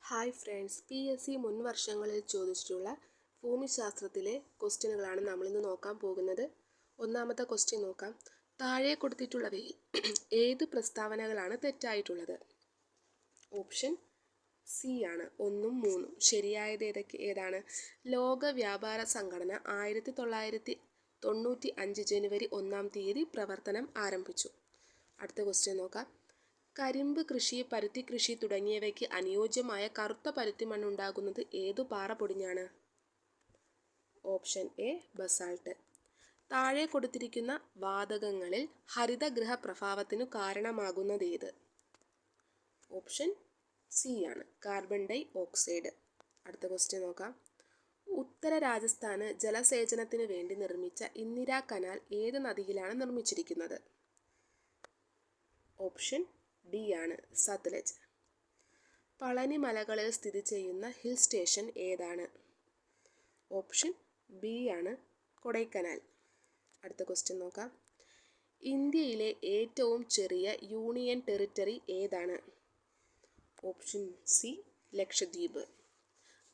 Hi friends, PSC മുൻ വർഷങ്ങളിൽ ചോദിച്ചിട്ടുള്ള ഭൂമിശാസ്ത്രത്തിലെ ക്വസ്റ്റ്യനുകളാണ് നമ്മളിന്ന് നോക്കാൻ പോകുന്നത്. ഒന്നാമത്തെ ക്വസ്റ്റ്യൻ നോക്കാം. താഴെ കൊടുത്തിട്ടുള്ളവയിൽ ഏത് പ്രസ്താവനകളാണ് തെറ്റായിട്ടുള്ളത്? ഓപ്ഷൻ സി ആണ് 1ഉം 3ഉം. ശരിയായത് ഏതാണ്? ലോക വ്യാപാര സംഘടന 1995 ജനുവരി 1-ാം തീയതി പ്രവർത്തനം ആരംഭിച്ചു. അടുത്ത ക്വസ്റ്റ്യൻ നോക്കാം. കരിമ്പ് കൃഷി, പരുത്തി കൃഷി തുടങ്ങിയവയ്ക്ക് അനുയോജ്യമായ കറുത്ത പരുത്തി മണ്ണുണ്ടാകുന്നത് ഏതു പാറ പൊടിഞ്ഞാണ്? Option A basalt. താഴെ കൊടുത്തിരിക്കുന്ന വാതകങ്ങളിൽ ഹരിതഗൃഹ പ്രഭാവത്തിനു കാരണമാകുന്നതേത്? ഓപ്ഷൻ സി ആണ് കാർബൺ ഡൈ ഓക്സൈഡ്. അടുത്ത ക്വസ്റ്റ്യൻ നോക്കാം. ഉത്തര രാജസ്ഥാന് ജലസേചനത്തിന് വേണ്ടി നിർമ്മിച്ച ഇന്ദിരാ കനാൽ ഏത് നദിയിലാണ് നിർമ്മിച്ചിരിക്കുന്നത്? ഓപ്ഷൻ ഡി ആണ് സത്ലജ്. പളനി മലകളിൽ സ്ഥിതി ചെയ്യുന്ന ഹിൽ സ്റ്റേഷൻ ഏതാണ്? ഓപ്ഷൻ ബി ആണ് കൊടൈക്കനാൽ. അടുത്ത ക്വസ്റ്റ്യൻ നോക്കാം. ഇന്ത്യയിലെ ഏറ്റവും ചെറിയ യൂണിയൻ ടെറിട്ടറി ഏതാണ്? Option C Lakshadweep.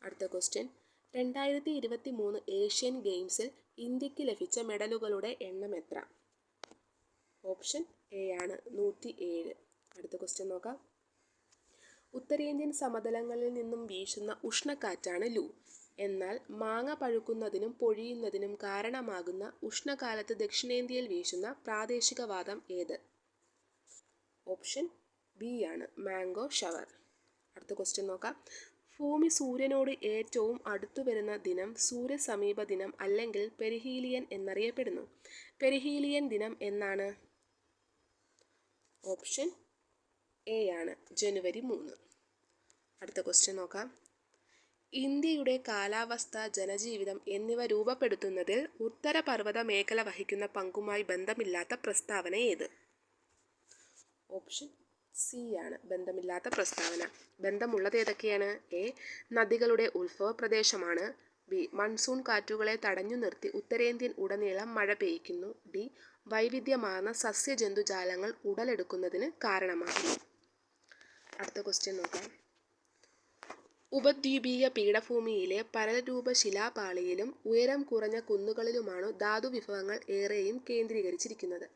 അടുത്ത ക്വസ്റ്റ്യൻ. 2023 ഏഷ്യൻ ഗെയിംസിൽ ഇന്ത്യക്ക് ലഭിച്ച മെഡലുകളുടെ എണ്ണം എത്ര? ഓപ്ഷൻ എ ആണ് 107. അടുത്ത ക്വസ്റ്റ്യൻ നോക്കാം. ഉത്തരേന്ത്യൻ സമതലങ്ങളിൽ നിന്നും വീശുന്ന ഉഷ്ണക്കാറ്റാണ് ലൂ. എന്നാൽ മാങ്ങ പഴുക്കുന്നതിനും പൊഴിയുന്നതിനും കാരണമാകുന്ന ഉഷ്ണകാലത്ത് ദക്ഷിണേന്ത്യയിൽ വീശുന്ന പ്രാദേശിക വാദം ഏത്? ഓപ്ഷൻ ബി ആണ് മാംഗോ ഷവർ. അടുത്ത ക്വസ്റ്റ്യൻ നോക്കാം. ഭൂമി സൂര്യനോട് ഏറ്റവും അടുത്തു വരുന്ന ദിനം സൂര്യസമീപ ദിനം അല്ലെങ്കിൽ പെരിഹീലിയൻ എന്നറിയപ്പെടുന്നു. പെരിഹീലിയൻ ദിനം എന്നാണ്? ഓപ്ഷൻ എ ആണ് ജനുവരി 3. അടുത്ത ക്വസ്റ്റ്യൻ നോക്കാം. ഇന്ത്യയുടെ കാലാവസ്ഥ, ജനജീവിതം എന്നിവ രൂപപ്പെടുത്തുന്നതിൽ ഉത്തരപർവ്വത മേഖല വഹിക്കുന്ന പങ്കുമായി ബന്ധമില്ലാത്ത പ്രസ്താവന ഏത്? ഓപ്ഷൻ സി ആണ് ബന്ധമില്ലാത്ത പ്രസ്താവന. ബന്ധമുള്ളത് ഏതൊക്കെയാണ്? എ നദികളുടെ ഉത്ഭവ പ്രദേശമാണ്. ബി മൺസൂൺ കാറ്റുകളെ തടഞ്ഞു നിർത്തി ഉത്തരേന്ത്യൻ ഉടനീളം മഴ പെയ്യ്ക്കുന്നു. ഡി വൈവിധ്യമാർന്ന സസ്യജന്തുജാലങ്ങൾ ഉടലെടുക്കുന്നതിന് കാരണമാകുന്നു. അടുത്ത ക്വസ്റ്റ്യൻ നോക്കാം. ഉപദ്വീപീയ പീഠഭൂമിയിലെ പരൽരൂപ ശിലാപാളിയിലും ഉയരം കുറഞ്ഞ കുന്നുകളിലുമാണ് ധാതുവിഭവങ്ങൾ ഏറെയും കേന്ദ്രീകരിച്ചിരിക്കുന്നത്.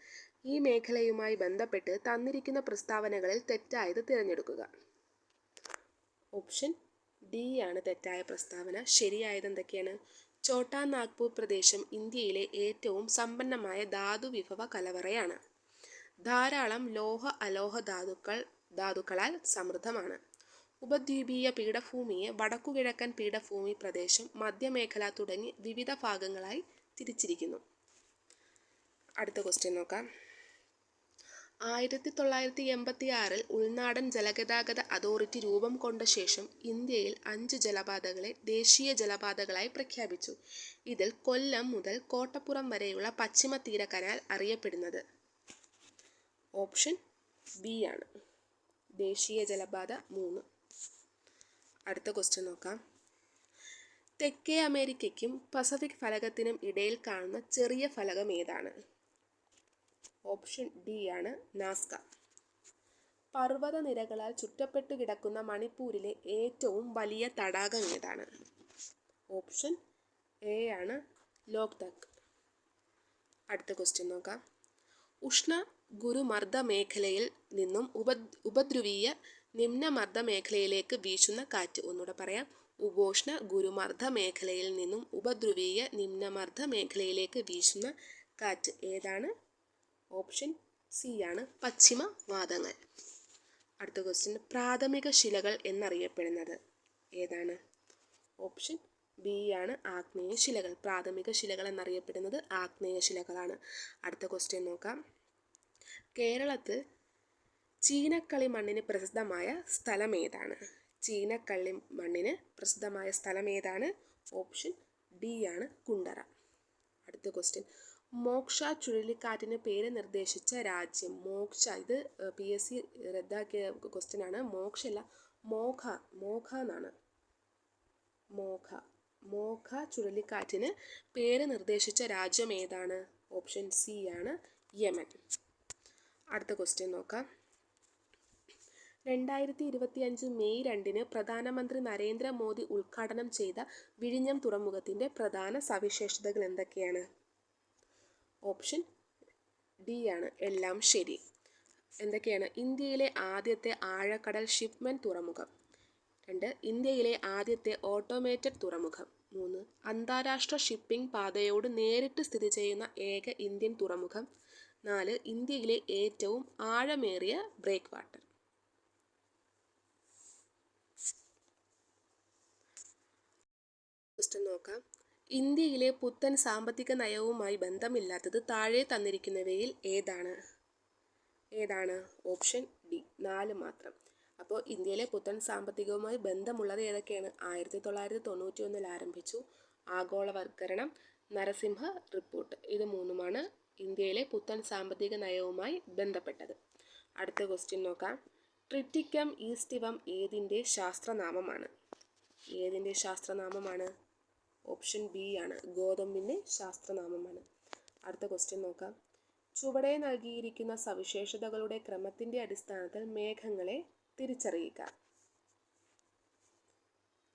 ഈ മേഖലയുമായി ബന്ധപ്പെട്ട് തന്നിരിക്കുന്ന പ്രസ്താവനകളിൽ തെറ്റായത് തിരഞ്ഞെടുക്കുക. ഓപ്ഷൻ ഡി ആണ് തെറ്റായ പ്രസ്താവന. ശരിയായത് എന്തൊക്കെയാണ്? ഛോട്ടാ നാഗ്പൂർ പ്രദേശം ഇന്ത്യയിലെ ഏറ്റവും സമ്പന്നമായ ധാതുവിഭവ കലവറയാണ്. ധാരാളം ലോഹ അലോഹ ധാതുക്കളാൽ സമൃദ്ധമാണ്. ഉപദ്വീപീയ പീഠഭൂമിയെ വടക്കുകിഴക്കൻ പീഠഭൂമി പ്രദേശം, മധ്യമേഖല തുടങ്ങി വിവിധ ഭാഗങ്ങളായി തിരിച്ചിരിക്കുന്നു. അടുത്ത ക്വസ്റ്റ്യൻ നോക്കാം. 1986 ഉൾനാടൻ ജലഗതാഗത അതോറിറ്റി രൂപം കൊണ്ട ശേഷം ഇന്ത്യയിൽ 5 ജലപാതകളെ ദേശീയ ജലപാതകളായി പ്രഖ്യാപിച്ചു. ഇതിൽ കൊല്ലം മുതൽ കോട്ടപ്പുറം വരെയുള്ള പശ്ചിമ തീര കനാൽ അറിയപ്പെടുന്നത്? ഓപ്ഷൻ ബി ആണ് ദേശീയ ജലപാത 3. അടുത്ത ക്വസ്റ്റ്യൻ നോക്കാം. തെക്കേ അമേരിക്കയ്ക്കും പസഫിക് ഫലകത്തിനും ഇടയിൽ കാണുന്ന ചെറിയ ഫലകം ഏതാണ്? ഓപ്ഷൻ ഡി ആണ് നാസ്ക. പർവ്വതനിരകളാൽ ചുറ്റപ്പെട്ടു കിടക്കുന്ന മണിപ്പൂരിലെ ഏറ്റവും വലിയ തടാകം ഏതാണ്? ഓപ്ഷൻ എ ആണ് ലോക്തക്. അടുത്ത ക്വസ്റ്റ്യൻ നോക്കാം. ഉഷ്ണ ഗുരുമർദ്ദ മേഖലയിൽ നിന്നും ഉപദ്രുവീയ നിമ്നമർദ്ദ മേഖലയിലേക്ക് വീശുന്ന കാറ്റ്. ഒന്നുകൂടെ പറയാം. ഉപോഷ്ണ ഗുരുമർദ്ദ മേഖലയിൽ നിന്നും ഉപദ്രുവീയ നിമ്നമർദ്ദ മേഖലയിലേക്ക് വീശുന്ന കാറ്റ് ഏതാണ്? ഓപ്ഷൻ സി ആണ് പശ്ചിമ വാതങ്ങൾ. അടുത്ത ക്വസ്റ്റ്യൻ. പ്രാഥമിക ശിലകൾ എന്നറിയപ്പെടുന്നത് ഏതാണ്? ഓപ്ഷൻ ബി ആണ് ആഗ്നേയ ശിലകൾ. പ്രാഥമിക ശിലകൾ എന്നറിയപ്പെടുന്നത് ആഗ്നേയ ശിലകളാണ്. അടുത്ത ക്വസ്റ്റ്യൻ നോക്കാം. കേരളത്തിൽ ചീനക്കളി മണ്ണിന് പ്രസിദ്ധമായ സ്ഥലം ഏതാണ്? ചീനക്കള്ളി മണ്ണിന് പ്രസിദ്ധമായ സ്ഥലം ഏതാണ്? ഓപ്ഷൻ ഡി ആണ് കുണ്ടറ. അടുത്ത ക്വസ്റ്റ്യൻ. മോക്ഷ ചുഴലിക്കാറ്റിന് പേര് നിർദ്ദേശിച്ച രാജ്യം? മോക്ഷ, ഇത് PSC റദ്ദാക്കിയ ക്വസ്റ്റ്യൻ ആണ്. മോക്ഷ അല്ല, മോഖ എന്നാണ്. മോഖ ചുഴലിക്കാറ്റിന് പേര് നിർദ്ദേശിച്ച രാജ്യം ഏതാണ്? ഓപ്ഷൻ സി ആണ് യമൻ. അടുത്ത ക്വസ്റ്റ്യൻ നോക്കാം. 2025 മെയ് 2 പ്രധാനമന്ത്രി നരേന്ദ്രമോദി ഉദ്ഘാടനം ചെയ്ത വിഴിഞ്ഞം തുറമുഖത്തിൻ്റെ പ്രധാന സവിശേഷതകൾ എന്തൊക്കെയാണ്? ഓപ്ഷൻ ഡി ആണ് എല്ലാം ശരി. എന്തൊക്കെയാണ്? ഇന്ത്യയിലെ ആദ്യത്തെ ആഴക്കടൽ ഷിപ്മെൻറ്റ് തുറമുഖം. 2. ഇന്ത്യയിലെ ആദ്യത്തെ ഓട്ടോമേറ്റഡ് തുറമുഖം. 3. അന്താരാഷ്ട്ര ഷിപ്പിംഗ് പാതയോട് നേരിട്ട് സ്ഥിതി ചെയ്യുന്ന ഏക ഇന്ത്യൻ തുറമുഖം. 4. ഇന്ത്യയിലെ ഏറ്റവും ആഴമേറിയ ബ്രേക്ക് വാട്ടർ. ക്വസ്റ്റ്യൻ നോക്കാം. ഇന്ത്യയിലെ പുത്തൻ സാമ്പത്തിക നയവുമായി ബന്ധമില്ലാത്തത് താഴെ തന്നിരിക്കുന്നവയിൽ ഏതാണ്? ഓപ്ഷൻ ഡി 4 മാത്രം. അപ്പോൾ ഇന്ത്യയിലെ പുത്തൻ സാമ്പത്തികവുമായി ബന്ധമുള്ളത് ഏതൊക്കെയാണ്? 1991 ആരംഭിച്ചു, ആഗോളവൽക്കരണം, നരസിംഹ റിപ്പോർട്ട്. ഇത് 3ഉമാണ് ഇന്ത്യയിലെ പുത്തൻ സാമ്പത്തിക നയവുമായി ബന്ധപ്പെട്ടത്. അടുത്ത ക്വസ്റ്റ്യൻ നോക്കാം. ട്രിറ്റിക്കം ഈസ്റ്റിവം ഏതിൻ്റെ ശാസ്ത്രനാമമാണ്? ഓപ്ഷൻ ബി ആണ്, ഗോതമ്പിൻ്റെ ശാസ്ത്രനാമമാണ്. അടുത്ത ക്വസ്റ്റ്യൻ നോക്കാം. ചുവടെ നൽകിയിരിക്കുന്ന സവിശേഷതകളുടെ ക്രമത്തിൻ്റെ അടിസ്ഥാനത്തിൽ മേഘങ്ങളെ തിരിച്ചറിയുക.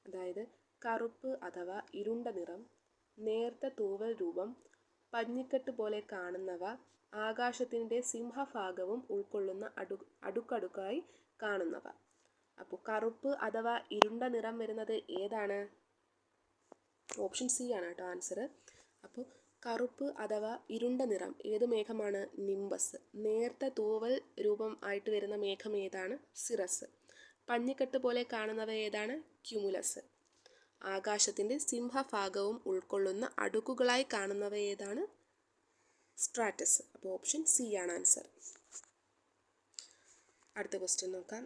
അതായത് കറുപ്പ് അഥവാ ഇരുണ്ട നിറം, നേർത്ത തൂവൽ രൂപം, പഞ്ഞിക്കെട്ട് പോലെ കാണുന്നവ, ആകാശത്തിൻ്റെ സിംഹഭാഗവും ഉൾക്കൊള്ളുന്ന അടുക്കടുക്കായി കാണുന്നവ. അപ്പോൾ കറുപ്പ് അഥവാ ഇരുണ്ട നിറം വരുന്നത് ഏതാണ്? ഓപ്ഷൻ സി ആണ് കേട്ടോ ആൻസർ. അപ്പോൾ കറുപ്പ് അഥവാ ഇരുണ്ട നിറം ഏത് മേഘമാണ്? നിംബസ്. നേർത്ത തൂവൽ രൂപം ആയിട്ട് വരുന്ന മേഘം ഏതാണ്? സിറസ്. പഞ്ഞിക്കെട്ട് പോലെ കാണുന്നവ ഏതാണ്? ക്യുമുലസ്. ആകാശത്തിൻ്റെ സിംഹഭാഗവും ഉൾക്കൊള്ളുന്ന അടുക്കുകളായി കാണുന്നവ ഏതാണ്? സ്ട്രാറ്റസ്. അപ്പോൾ ഓപ്ഷൻ സി ആണ് ആൻസർ. അടുത്ത ക്വസ്റ്റ്യൻ നോക്കാം.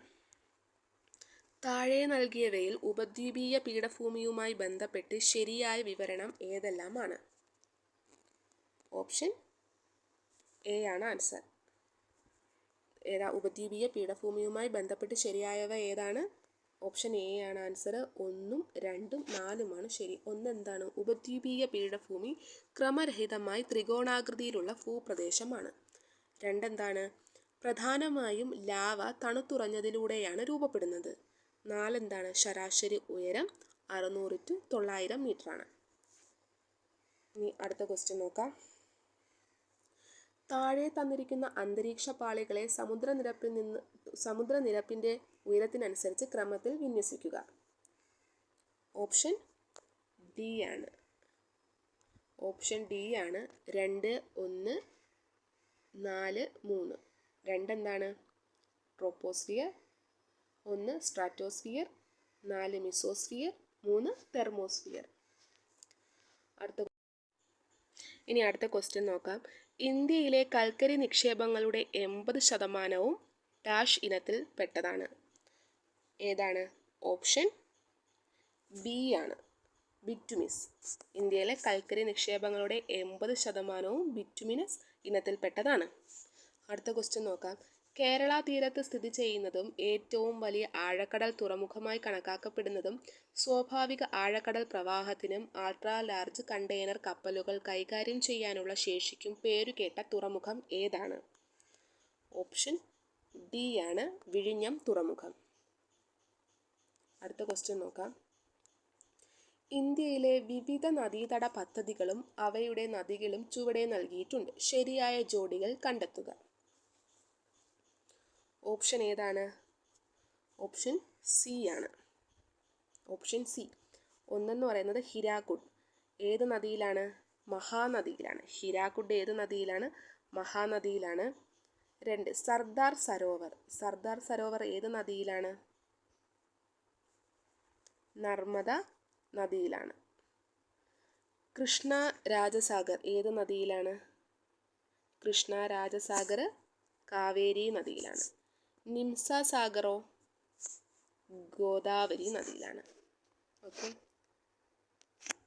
താഴെ നൽകിയവയിൽ ഉപദ്വീപീയ പീഠഭൂമിയുമായി ബന്ധപ്പെട്ട് ശരിയായ വിവരണം ഏതെല്ലാമാണ്? ഓപ്ഷൻ എ ആണ് ആൻസർ. ഉപദ്വീപീയ പീഠഭൂമിയുമായി ബന്ധപ്പെട്ട് ശരിയായവ ഏതാണ്? ഓപ്ഷൻ എ ആണ് ആൻസർ. 1, 2, 4 ശരി. 1 എന്താണ്? ഉപദ്വീപീയ പീഠഭൂമി ക്രമരഹിതമായി ത്രികോണാകൃതിയിലുള്ള ഭൂപ്രദേശമാണ്. 2 എന്താണ്? പ്രധാനമായും ലാവ തണുത്തുറഞ്ഞതിലൂടെയാണ് രൂപപ്പെടുന്നത്. 4 എന്താണ്? ശരാശരി ഉയരം 600 to 900 മീറ്ററാണ്. ഇനി അടുത്ത ക്വസ്റ്റ്യൻ നോക്കാം. താഴെ തന്നിരിക്കുന്ന അന്തരീക്ഷ പാളികളെ സമുദ്രനിരപ്പിൻ്റെ ഉയരത്തിനനുസരിച്ച് ക്രമത്തിൽ വിന്യസിക്കുക. ഓപ്ഷൻ ഡി ആണ്. 2, 1, 4, 3. 2 എന്താണ്? Troposphere, 1 stratosphere, 4 mesosphere, 3 thermosphere. ഇനി അടുത്ത ക്വസ്റ്റ്യൻ നോക്കാം. ഇന്ത്യയിലെ കൽക്കരി നിക്ഷേപങ്ങളുടെ 80% ഡാഷ് ഇനത്തിൽ പെട്ടതാണ്. ഏതാണ്? ഓപ്ഷൻ ബി ആണ്, ബിറ്റുമിസ്. ഇന്ത്യയിലെ കൽക്കരി നിക്ഷേപങ്ങളുടെ 80% ബിറ്റുമിനസ് ഇനത്തിൽപ്പെട്ടതാണ്. അടുത്ത ക്വസ്റ്റ്യൻ നോക്കാം. കേരള തീരത്ത് സ്ഥിതി ചെയ്യുന്നതും ഏറ്റവും വലിയ ആഴക്കടൽ തുറമുഖമായി കണക്കാക്കപ്പെടുന്നതും സ്വാഭാവിക ആഴക്കടൽ പ്രവാഹത്തിനും അൾട്രാ ലാർജ് കണ്ടെയ്നർ കപ്പലുകൾ കൈകാര്യം ചെയ്യാനുള്ള ശേഷിക്കും പേരുകേട്ട തുറമുഖം ഏതാണ്? ഓപ്ഷൻ ഡി ആണ്, വിഴിഞ്ഞം തുറമുഖം. അടുത്ത ക്വസ്റ്റ്യൻ നോക്കാം. ഇന്ത്യയിലെ വിവിധ നദീതട പദ്ധതികളും അവയുടെ നദികളും ചുവടെ നൽകിയിട്ടുണ്ട്. ശരിയായ ജോഡികൾ കണ്ടെത്തുക. ഓപ്ഷൻ ഏതാണ്? ഓപ്ഷൻ സി ആണ്. Option C. 1 എന്ന് പറയുന്നത് ഹിരാക്കുഡ്. ഏത് നദിയിലാണ്? മഹാനദിയിലാണ്. ഹിരാക്കുഡ് ഏത് നദിയിലാണ്? മഹാനദിയിലാണ്. 2 സർദാർ സരോവർ. സർദാർ സരോവർ ഏത് നദിയിലാണ്? നർമ്മദ നദിയിലാണ്. കൃഷ്ണ രാജസാഗർ ഏത് നദിയിലാണ്? കൃഷ്ണ രാജസാഗർ കാവേരി നദിയിലാണ്. നിംസ സാഗറോ? ഗോദാവരി നദിയിലാണ്. ഓക്കെ.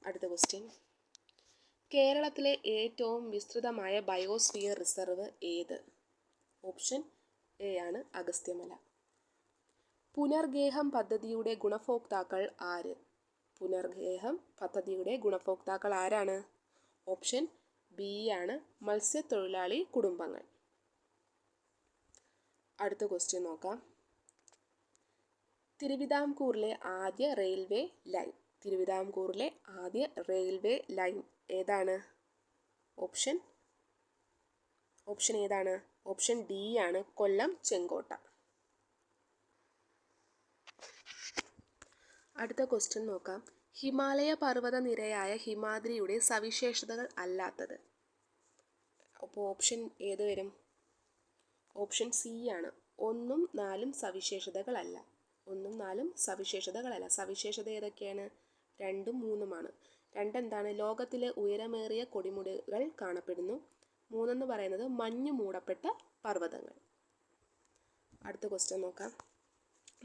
അടുത്ത ക്വസ്റ്റ്യൻ. കേരളത്തിലെ ഏറ്റവും വിസ്തൃതമായ ബയോസ്ഫിയർ റിസർവ് ഏത്? ഓപ്ഷൻ എ ആണ്, അഗസ്ത്യമല. പുനർഗേഹം പദ്ധതിയുടെ ഗുണഭോക്താക്കൾ ആര്? പുനർഗേഹം പദ്ധതിയുടെ ഗുണഭോക്താക്കൾ ആരാണ്? ഓപ്ഷൻ ബി ആണ്, മത്സ്യത്തൊഴിലാളി കുടുംബങ്ങൾ. അടുത്ത ക്വസ്റ്റ്യൻ നോക്കാം. തിരുവിതാംകൂറിലെ ആദ്യ റെയിൽവേ ലൈൻ. തിരുവിതാംകൂറിലെ ആദ്യ റെയിൽവേ ലൈൻ ഏതാണ്? ഓപ്ഷൻ ഏതാണ്? ഓപ്ഷൻ ഡി ആണ്, കൊല്ലം ചെങ്കോട്ട. അടുത്ത ക്വസ്റ്റ്യൻ നോക്കാം. ഹിമാലയ പർവ്വത നിരയായ ഹിമാദ്രിയുടെ സവിശേഷതകൾ അല്ലാത്തത്. അപ്പോൾ ഓപ്ഷൻ ഏത് വരും? ഓപ്ഷൻ സി ആണ്, 1ഉം 4ഉം സവിശേഷതകളല്ല. 1ഉം 4ഉം സവിശേഷതകളല്ല. സവിശേഷത ഏതൊക്കെയാണ്? 2ഉം 3ഉമാണ്. 2 എന്താണ്? ലോകത്തിലെ ഉയരമേറിയ കൊടിമുടികൾ കാണപ്പെടുന്നു. 3 എന്ന് പറയുന്നത് മഞ്ഞു മൂടപ്പെട്ട പർവ്വതങ്ങൾ. അടുത്ത ക്വസ്റ്റ്യൻ നോക്കാം.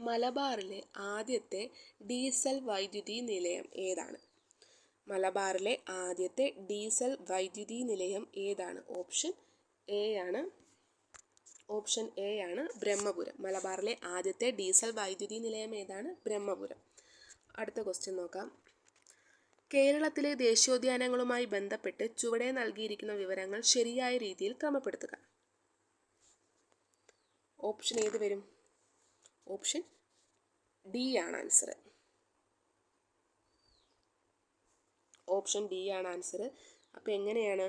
മലബാറിലെ ആദ്യത്തെ ഡീസൽ വൈദ്യുതി നിലയം ഏതാണ്? മലബാറിലെ ആദ്യത്തെ ഡീസൽ വൈദ്യുതി നിലയം ഏതാണ്? ഓപ്ഷൻ എ ആണ്. ഓപ്ഷൻ എ ആണ്, ബ്രഹ്മപുരം. മലബാറിലെ ആദ്യത്തെ ഡീസൽ വൈദ്യുതി നിലയം ഏതാണ്? ബ്രഹ്മപുരം. അടുത്ത ക്വസ്റ്റ്യൻ നോക്കാം. കേരളത്തിലെ ദേശീയോദ്യാനങ്ങളുമായി ബന്ധപ്പെട്ട് ചുവടെ നൽകിയിരിക്കുന്ന വിവരങ്ങൾ ശരിയായ രീതിയിൽ ക്രമപ്പെടുത്തുക. ഓപ്ഷൻ ഏത് വരും? ഓപ്ഷൻ ഡി ആണ് ആൻസർ. ഓപ്ഷൻ ഡി ആണ് ആൻസർ. അപ്പോൾ എങ്ങനെയാണ്?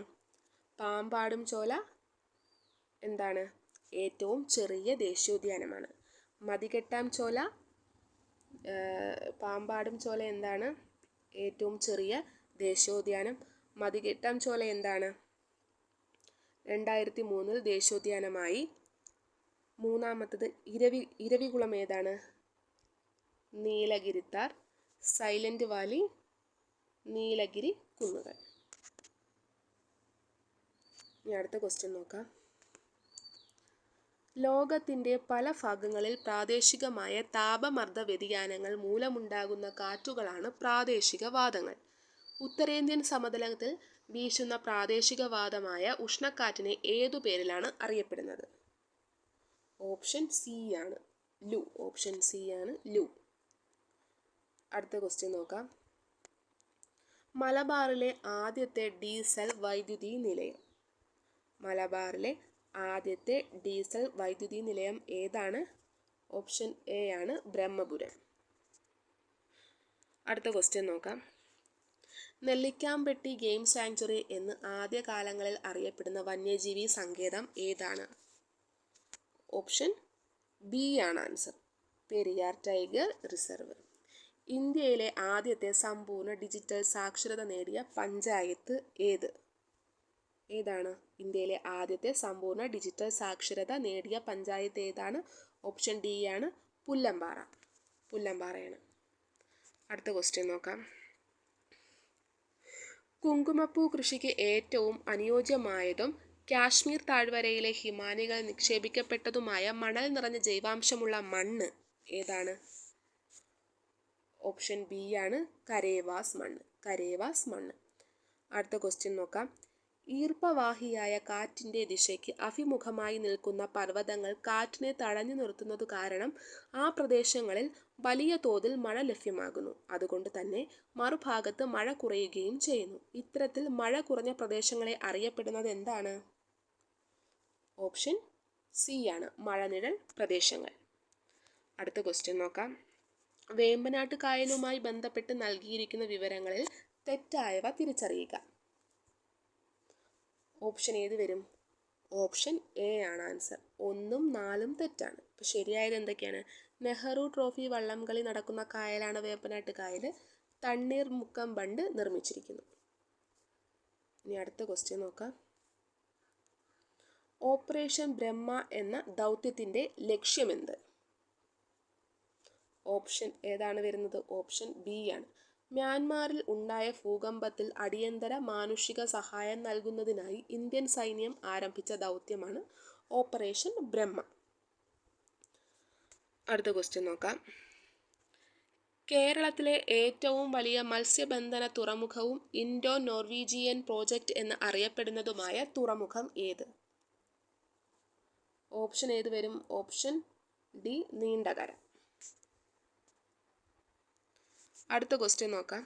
പാമ്പാടും ചോല എന്താണ്? ഏറ്റവും ചെറിയ ദേശീയോദ്യാനമാണ്. മതികെട്ടാം ചോല, പാമ്പാടും ചോല എന്താണ്? ഏറ്റവും ചെറിയ ദേശീയോദ്യാനം. മതികെട്ടാം ചോല എന്താണ്? 2003 ദേശീയോദ്യാനമായി. മൂന്നാമത്തത് ഇരവികുളം ഏതാണ്? നീലഗിരിത്താർ, സൈലന്റ് വാലി, നീലഗിരി കുന്നുകൾ. ഇനി അടുത്ത ക്വസ്റ്റ്യൻ നോക്കാം. ലോകത്തിൻ്റെ പല ഭാഗങ്ങളിൽ പ്രാദേശികമായ താപമർദ്ദ വ്യതിയാനങ്ങൾ മൂലമുണ്ടാകുന്ന കാറ്റുകളാണ് പ്രാദേശികവാതങ്ങൾ. ഉത്തരേന്ത്യൻ സമതലത്തിൽ വീശുന്ന പ്രാദേശികവാതമായ ഉഷ്ണക്കാറ്റിനെ ഏതു പേരിലാണ് അറിയപ്പെടുന്നത്? ഓപ്ഷൻ സി ആണ്, ലു. ഓപ്ഷൻ സി ആണ്, ലു. അടുത്ത ക്വസ്റ്റ്യൻ നോക്കാം. മലബാറിലെ ആദ്യത്തെ ഡീസൽ വൈദ്യുതി നിലയം. മലബാറിലെ ആദ്യത്തെ ഡീസൽ വൈദ്യുതി നിലയം ഏതാണ്? ഓപ്ഷൻ എ ആണ്, ബ്രഹ്മപുരം. അടുത്ത ക്വസ്റ്റ്യൻ നോക്കാം. നെല്ലിക്കാംപെട്ടി ഗെയിം സാങ്ച്വറി എന്ന് ആദ്യകാലങ്ങളിൽ അറിയപ്പെടുന്ന വന്യജീവി സങ്കേതം ഏതാണ്? ഓപ്ഷൻ ബി ആണ് ആൻസർ, പെരിയാർ ടൈഗർ റിസർവ്. ഇന്ത്യയിലെ ആദ്യത്തെ സമ്പൂർണ്ണ ഡിജിറ്റൽ സാക്ഷരത നേടിയ പഞ്ചായത്ത് ഏതാണ്? ഇന്ത്യയിലെ ആദ്യത്തെ സമ്പൂർണ്ണ ഡിജിറ്റൽ സാക്ഷരത നേടിയ പഞ്ചായത്ത് ഏതാണ്? ഓപ്ഷൻ ഡി ആണ്, പുല്ലമ്പാറയാണ്. അടുത്ത ക്വസ്റ്റ്യൻ നോക്കാം. കുങ്കുമപ്പൂ കൃഷിക്ക് ഏറ്റവും അനുയോജ്യമായതും കാശ്മീർ താഴ്വരയിലെ ഹിമാനികൾ നിക്ഷേപിക്കപ്പെട്ടതുമായ മണൽ നിറഞ്ഞ ജൈവാംശമുള്ള മണ്ണ് ഏതാണ്? ഓപ്ഷൻ ബി ആണ്, കരേവാസ് മണ്ണ്. അടുത്ത ക്വസ്റ്റ്യൻ നോക്കാം. ഈർപ്പവാഹിയായ കാറ്റിൻ്റെ ദിശയ്ക്ക് അഭിമുഖമായി നിൽക്കുന്ന പർവ്വതങ്ങൾ കാറ്റിനെ തടഞ്ഞു നിർത്തുന്നതു കാരണം ആ പ്രദേശങ്ങളിൽ വലിയ തോതിൽ മഴ ലഭ്യമാകുന്നു. അതുകൊണ്ട് തന്നെ മറുഭാഗത്ത് മഴ കുറയുകയും ചെയ്യുന്നു. ഇത്തരത്തിൽ മഴ കുറഞ്ഞ പ്രദേശങ്ങളെ അറിയപ്പെടുന്നത് എന്താണ്? ഓപ്ഷൻ സി ആണ്, മഴനിഴൽ പ്രദേശങ്ങൾ. അടുത്ത ക്വസ്റ്റ്യൻ നോക്കാം. വേമ്പനാട്ട് കായലുമായി ബന്ധപ്പെട്ട് നൽകിയിരിക്കുന്ന വിവരങ്ങളിൽ തെറ്റായവ തിരിച്ചറിയുക. ഓപ്ഷൻ ഏത് വരും? ഓപ്ഷൻ എ ആണ് ആൻസർ. 1ഉം 4ഉം തെറ്റാണ്. അപ്പോൾ ശരിയായത് എന്തൊക്കെയാണ്? നെഹ്റു ട്രോഫി വള്ളംകളി നടക്കുന്ന കായലാണ് വേമ്പനാട്ട് കായൽ. തണ്ണീർമുക്കം ബണ്ട് നിർമ്മിച്ചിരിക്കുന്നു. ഇനി അടുത്ത ക്വസ്റ്റ്യൻ നോക്കാം. ഓപ്പറേഷൻ ബ്രഹ്മ എന്ന ദൗത്യത്തിൻ്റെ ലക്ഷ്യമെന്ത്? ഓപ്ഷൻ ഏതാണ് വരുന്നത്? ഓപ്ഷൻ ബി ആണ്. മ്യാൻമാറിൽ ഉണ്ടായ ഭൂകമ്പത്തിൽ അടിയന്തര മാനുഷിക സഹായം നൽകുന്നതിനായി ഇന്ത്യൻ സൈന്യം ആരംഭിച്ച ദൗത്യമാണ് ഓപ്പറേഷൻ ബ്രഹ്മ. അടുത്ത ക്വസ്റ്റ്യൻ നോക്കാം. കേരളത്തിലെ ഏറ്റവും വലിയ മത്സ്യബന്ധന തുറമുഖവും ഇൻഡോ നോർവീജിയൻ പ്രോജക്റ്റ് എന്ന് അറിയപ്പെടുന്നതുമായ തുറമുഖം ഏത്? ഓപ്ഷൻ ഏത് വരും? Option D, Neendakara. അടുത്ത ക്വസ്റ്റ്യൻ നോക്കാം.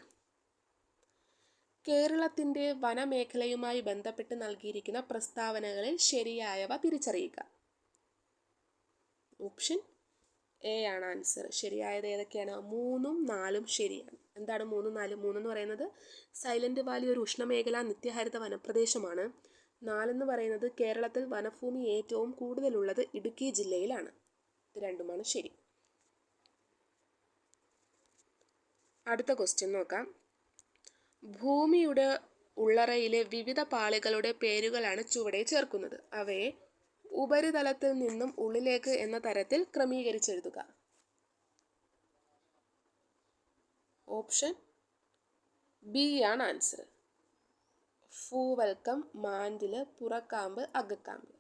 കേരളത്തിൻ്റെ വനമേഖലയുമായി ബന്ധപ്പെട്ട് നൽകിയിരിക്കുന്ന പ്രസ്താവനകളിൽ ശരിയായവ തിരിച്ചറിയുക. ഓപ്ഷൻ എ ആണ് ആൻസർ. ശരിയായത് ഏതൊക്കെയാണ്? 3ഉം 4ഉം ശരിയാണ്. എന്താണ് 3ഉം 4ഉം? 3 എന്ന് പറയുന്നത് സൈലന്റ് വാലി ഒരു ഉഷ്ണമേഖലാ നിത്യഹരിത വനപ്രദേശമാണ്. 4 എന്ന് പറയുന്നത് കേരളത്തിൽ വനഭൂമി ഏറ്റവും കൂടുതലുള്ളത് ഇടുക്കി ജില്ലയിലാണ്. ഇത് രണ്ടുമാണ് ശരി. അടുത്ത ക്വസ്റ്റ്യൻ നോക്കാം. ഭൂമിയുടെ ഉള്ളറയിലെ വിവിധ പാളികളുടെ പേരുകളാണ് ചുവടെ ചേർക്കുന്നത്. അവയെ ഉപരിതലത്തിൽ നിന്നും ഉള്ളിലേക്ക് എന്ന തരത്തിൽ ക്രമീകരിച്ചെഴുതുക. ഓപ്ഷൻ ബി ആണ് ആൻസർ. ഭൂവൽക്കം, മാന്റില്, പുറക്കാമ്പ്, അകക്കാമ്പ്.